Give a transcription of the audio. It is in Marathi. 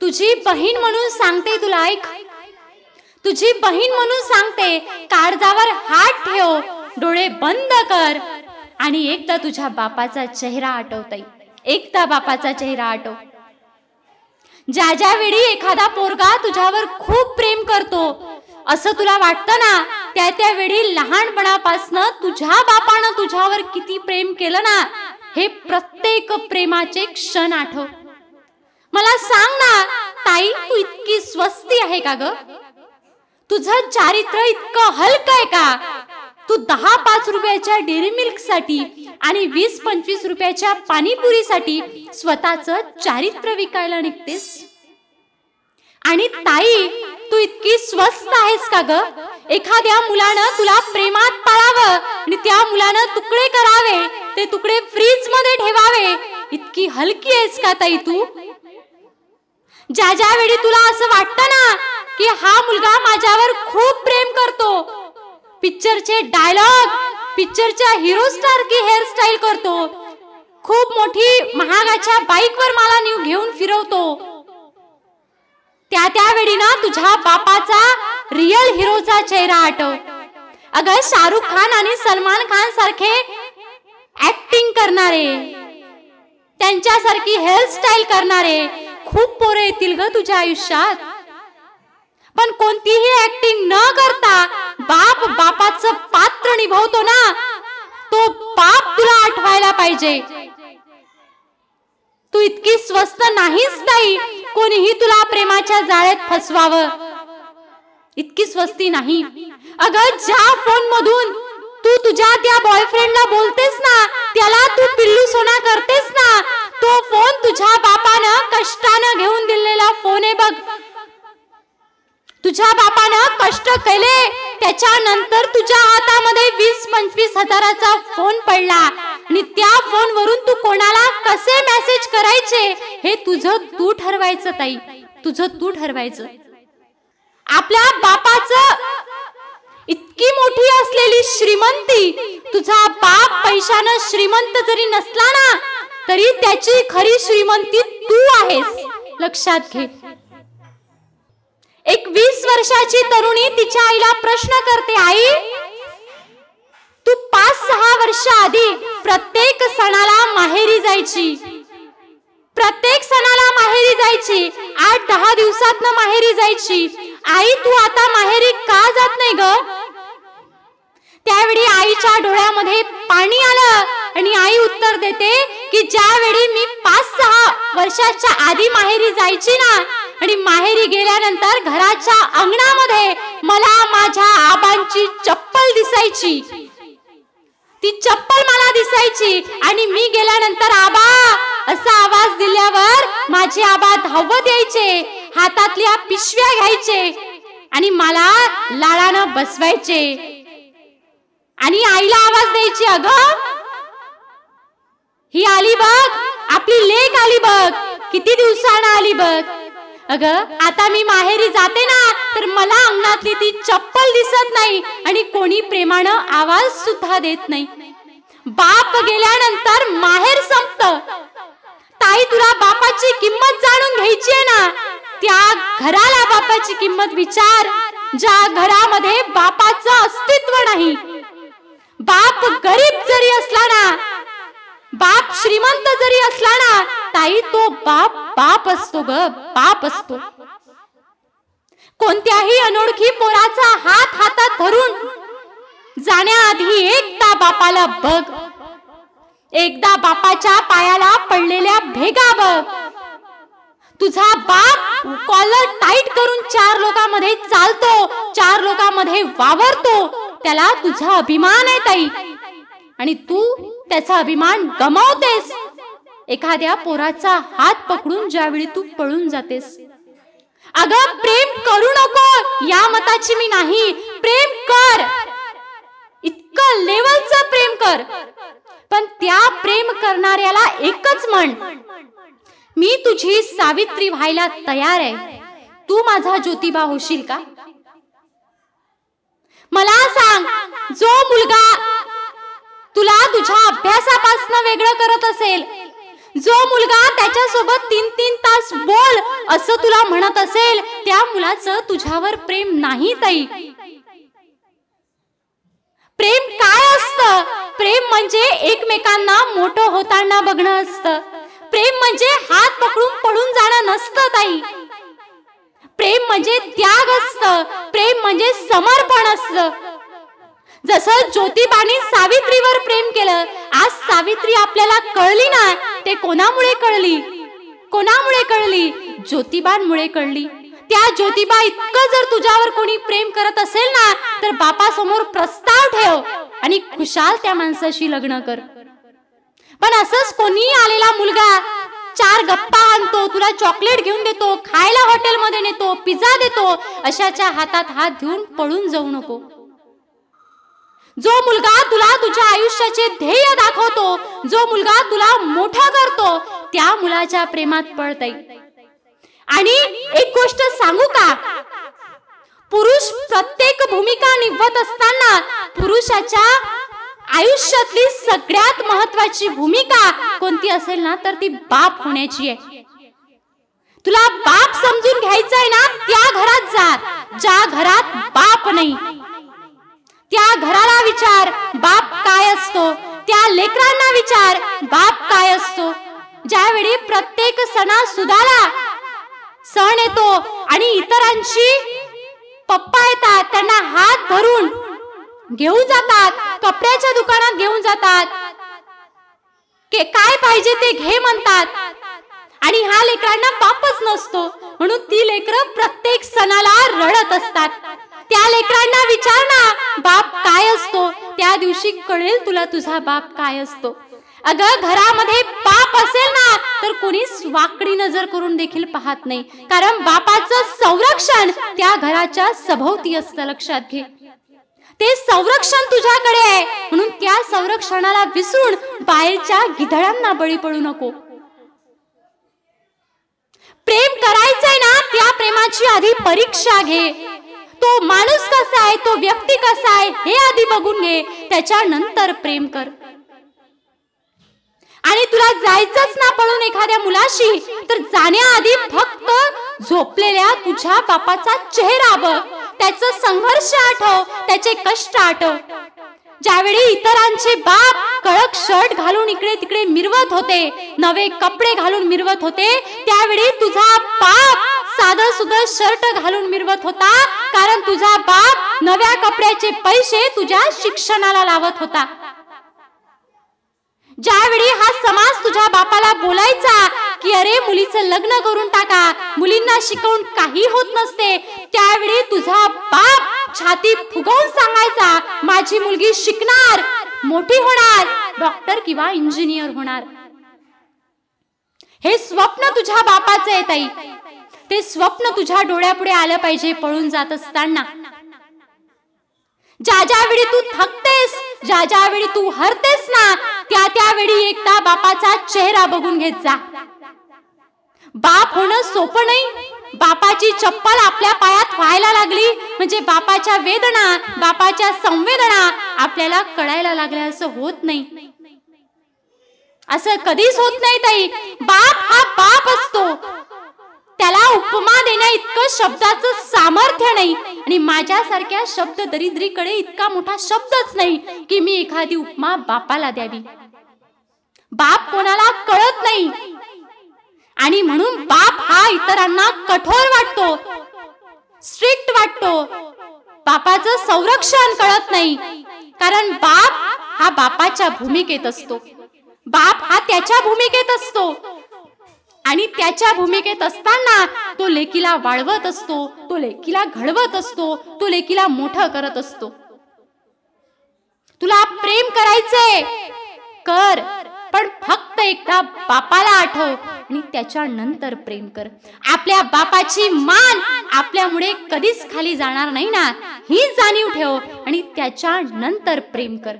तुझी बहीण म्हणून सांगते, तुला ऐक, तुझी बहीण म्हणून सांगते, काळजावर हात ठेव, डोळे बंद कर आणि एकदा तुझ्या बापाचा चेहरा आठवताय, एकदा बापाचा चेहरा आठव. ज्या ज्या वेळी एखादा पोरगा तुझ्यावर खूप प्रेम करतो असं तुला वाटतं ना, त्या त्या वेळी लहानपणापासून तुझ्या बापानं तुझ्यावर किती प्रेम केलं ना, हे प्रत्येक प्रेमाचे क्षण आठव. मला सांग ना ताई, तू इतकी स्वस्ती आहे का ग? तुझं चारित्र्य इतकं हलकं आहे का? तू 10-5 रुपयाच्या डेअरी मिल्क साठी आणि 20-25 रुपयाच्या पाणीपुरीसाठी स्वतःचं चारित्र्य विकायला निघतेस. आणि ताई, तू इतकी स्वस्त आहेस का ग? एखाद्या मुलानं तुला प्रेमात पाळावं आणि त्या मुलानं तुकडे करावे, ते तुकडे फ्रीज मध्ये ठेवावे, इतकी हलकी आहेस का ताई तू? ज्या ज्या वेळी तुला असं वाटतं ना की हा मुलगा माझ्यावर खूप प्रेम करतो, पिक्चरचे डायलॉग, पिक्चरच्या हिरो स्टार की हेअरस्टाईल करतो, खूप मोठी महागाच्या बाईकवर मला घेऊन फिरवतो, त्या त्यावेळी ना तुझ्या बापाचा रियल हिरोचा चेहरा आठव. अगं, शाहरुख खान आणि सलमान खान सारखे ऍक्टिंग करणारे, त्यांच्यासारखी हेअरस्टाईल करणारे खूप पोरं येतील ग तुझ्या आयुष्यात. पण कोणतीही ऍक्टिंग न करता बाप बापाचं पात्र निभावतो ना, तो बाप तुला आठवायला पाहिजे. तू इतकी स्वस्त नाहीस ताई, कोणीही तुला प्रेमाच्या जाळ्यात फसवावं, इतकी स्वस्ती नाही. अगं, ज्या फोन मधून तू तुझ्या त्या बॉयफ्रेंडला बोलतेस ना, त्याला तू पिल्लू सोना करतेस ना, तो फोन तुझ्या बापानं कष्टानं घेऊन दिलेला फोन आहे बघ. तुझ्या बापानं कष्ट केले, त्याच्यानंतर तुझ्या हातामध्ये 20-25 हजाराचा फोन पडला आणि त्या फोनवरून तू कोणाला कसे मेसेज करायचे हे तुझं तू ठरवायचं ताई, तुझं तू ठरवायचं. आपल्या बापाचं इतकी मोठी असलेली श्रीमंती, तुझा बाप पैशानं श्रीमंत जरी नसला ना, तरी त्याची खरी श्रीमंती तू आहेस, लक्षात घे. एक 20 वर्षाची तरुणी तिच्या आईला प्रश्न करते, आई, तू 5-6 वर्ष आधी प्रत्येक सणाला माहेरी जायची, प्रत्येक सणाला माहेरी जायची, 8-10 दिवसातनं माहेरी जायची, आई तू आता माहेरी का जात नाही ग? त्यावेळी आईच्या डोळ्यामध्ये पाणी आलं आणि आई उत्तर देते की ज्यावेळी मी 5-6 वर्षाच्या आधी माहेरी जायची ना, आणि माहेरी गेल्यानंतर घराच्या अंगणामध्ये मला माझ्या आबांची चप्पल दिसायची, ती चप्पल मला दिसायची आणि मी गेल्यानंतर आबा असा आवाज दिल्यावर माझे आबा धावत यायचे, हातातल्या पिशव्या घ्यायचे आणि मला लाडानं बसवायचे आणि आईला आवाज द्यायची, अगं ही आली बघ, आपली लेक आली बघ, किती दिवसानं आली बघ. अगं, आता मी माहेरी जाते ना, तर मला अंगणातली ती चप्पल दिसत नाही आणि कोणी प्रेमानं आवाज सुद्धा देत नाही. बाप गेल्यानंतर माहेर संपतं. ताई, तुला बापाची किंमत जाणून घ्यायची आहे ना, त्या घराला बापाची किंमत विचार, ज्या घरामध्ये बापाचं अस्तित्व नाही. बाप गरीब जरी असला ना, बाप श्रीमंत जरी असला ना, ताई तो बाप बाप असतो ग, बाप असतो. कोणत्याही अनोळखी पोराचा हात हातात धरून जाण्याआधी एकदा बापाला बघ, एकदा बापाच्या पायाला पडलेल्या भेगा बघ. तुझा बाप कॉलर टाईट करून 4 लोकांमध्ये चालतो, 4 लोकांमध्ये वावरतो, त्याला तुझा अभिमान आहे ताई, आणि तू त्याचा अभिमान गमावतेस एखाद्या पोराचा हात पकडून ज्यावेळी तू पळून जातेस. अगं, प्रेम करू नको या मताची मी नाही, प्रेम कर, इतकं लेवलचं प्रेम कर, पण त्या प्रेम करणाऱ्याला एकच म्हण, मी तुझी सावित्री व्हायला तयार आहे, तू माझा ज्योतिबा होशील का? मला सांग, जो मुलगा तुला तुझ्या अभ्यासापासून वेगळं करत असेल, जो मुलगा त्याच्यासोबत 3-3 तास बोल असं तुला म्हणत असेल, त्या मुलाचं तुझ्यावर प्रेम नाही ताई. प्रेम काय असतं? प्रेम म्हणजे एकमेकांना मोठं होताना बघणं असतं. प्रेम म्हणजे हात पकडून पळून जाणं नसतं ताई. प्रेम म्हणजे त्याग असतं. प्रेम म्हणजे समर्पण असतं. जसं ज्योतिबाने सावित्रीवर प्रेम केलं. आज सावित्री आपल्याला कळली ना, ते कोणामुळे कळली? कोणामुळे कळली? ज्योतिबांमुळे कळली. त्या ज्योतिबा इतकं जर तुझ्यावर कोणी प्रेम करत असेल ना, तर बापासमोर प्रस्ताव ठेव आणि खुशाल त्या माणसाशी लग्न कर. पण असंच कोणी आलेला मुलगा 4 गप्पा आणतो, तुला चॉकलेट घेऊन देतो, खायला हॉटेलमध्ये नेतो, पिझ्झा देतो, अशाच्या हातात हात घेऊन पळून जाऊ नको. जो मुलगा तुला तुझ्या आयुष्याचे ध्येय दाखवतो, जो मुलगा तुला मोठा करतो, त्या मुलाच्या प्रेमात पडताय. आणि एक गोष्ट सांगू का, पुरुष प्रत्येक भूमिका निभवत असताना पुरुषाच्या आयुष्यातली सगळ्यात महत्वाची भूमिका कोणती असेल ना, तर ती बाप होण्याची आहे. तुला बाप समजून घ्यायचंय ना, त्या घरात जा ज्या घरात बाप नाही. त्या घराला विचार बाप काय असतो, त्या लेकरांना विचार बाप काय असतो. ज्यावेळी प्रत्येक सणासुदाला सण येतो आणि इतरांची पप्पा येतात, त्यांना हात धरून घेऊन जातात, कपड्याच्या दुकानात घेऊन जातात, काय पाहिजे ते घे म्हणतात. आणि ह्या लेकरांना बापच नसतो, म्हणून ती लेकरं प्रत्येक सणाला रडत असतात. त्या लेकरांना विचार ना बाप काय असतो, त्या दिवशी कळेल तुला तुझा बाप काय असतो. अगं घरामध्ये बाप असेल ना, तर कोणीच वाकडी नजर करून देखील पाहत नाही, कारण बापाचं संरक्षण त्या घराच्या सभोवती असतं. लक्षात घे, ते संरक्षण तुझ्याकडे आहे, म्हणून त्या संरक्षणाला विसरून बाहेरच्या गिधडांना बळी पडू नको. प्रेम करायचंय ना, त्या प्रेमाची आधी परीक्षा घे. तो माणूस कसा आहे, तो व्यक्ती कसा आहे हे आधी बघून घे, त्याच्यानंतर प्रेम कर. आणि तुला जायचंच ना पळून एखाद्या मुलाशी, तर जाण्याआधी फक्त झोपलेल्या तुझ्या बापाचा चेहरा बघ, त्याचा संघर्ष आठव, त्याचे कष्ट आठव. ज्यावेळी इतरांचे बाप कडक शर्ट घालून इकडे तिकडे मिरवत होते, नवे कपडे घालून मिरवत होते, त्यावेळी तुझा बाप साधं सुधं शर्ट घालून मिरवत होता, कारण तुझा बाप नव्या कपड्याचे पैसे तुझ्या शिक्षणाला लावत होता. ज्यावेळी हा समाज तुझ्या बापाला बोलायचा की अरे मुलीचं लग्न करून टाका, मुलींना शिकवून काही होत नसते, त्यावेळी तुझा बाप छाती फुगवून सांगायचा माझी मुलगी शिकणार, मोठी होणार, डॉक्टर किंवा इंजिनियर होणार. हे स्वप्न तुझ्या बापाचं आहे ताई. ते स्वप्न तुझ्या डोळ्यापुढे आलं पाहिजे पळून जात असताना. ज्या ज्यावेळी तू थकतेस, ज्या ज्यावेळी तू हरतेस ना, त्या त्यावेळी एकदा बापाचा चेहरा बघून घेत जा. बाप होणं सोपं नाही. बापाची चप्पल आपल्या पायात व्हायला लागली म्हणजे बापाच्या वेदना, बापाच्या संवेदना आपल्याला कळायला लागल्या असं होत नाही. असं कधीच होत नाही ताई. बाप हा बाप असतो, त्याला उपमा देण्या इतकं शब्दाचं सामर्थ्य नाही, आणि माझ्यासारख्या शब्द दरिद्रीकडे इतका मोठा शब्दच नाही की मी एखादी उपमा बापाला द्यावी. बाप कोणाला कळत नाही, आणि म्हणून बाप हा इतरांना कठोर वाटतो, स्ट्रिक्ट वाटतो. बापाचं संरक्षण कळत नाही, कारण बाप हा बापाच्या भूमिकेत असतो. बाप हा त्याच्या भूमिकेत असतो, आणि त्याच्या भूमिकेत असताना तो लेकीला वाढवत असतो, तो लेकीला घडवत असतो, तो लेकीला मोठं करत असतो. तुला प्रेम करायचंय कर, पण फक्त एकदा बापाला आठव आणि त्याच्यानंतर प्रेम कर. आपल्या बापाची मान आपल्यामुळे कधीच खाली जाणार नाही ना, ही जाणीव ठेव आणि त्याच्यानंतर प्रेम कर.